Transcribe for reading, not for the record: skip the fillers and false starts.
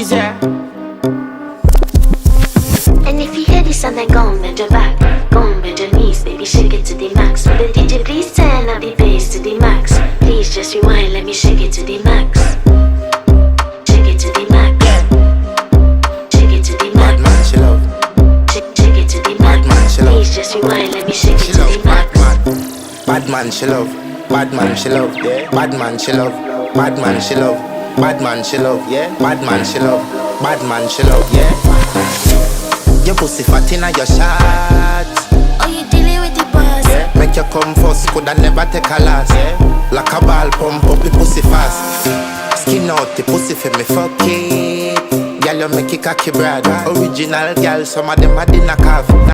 Is there? And if you hear this and then go on bend your back, go on bend your knees, baby, shake it to the max. Will the DJ please turn up the bass to the max? Please just rewind, let me shake it to the max. Shake it to the max. Shake it to the max. Bad man, she love. Shake it to the max. Bad man, she love. Please just rewind, let me shake She it to love. the Bad max. man. Bad man, she love. Bad man, she love. Yeah. Bad man, she love. Bad man, she love. Bad man, she love. Yeah. Bad man, she love. Bad man, she love. Yeah. Your pussy fat inna your shots. Oh, you dealing with the boss? Yeah. Make you come first, coulda never take a last. Yeah. Like a ball pump up the pussy fast. Skin out the pussy for me fuck it. Girl, you make it cocky brother. Original girl, some of them a dinner carve.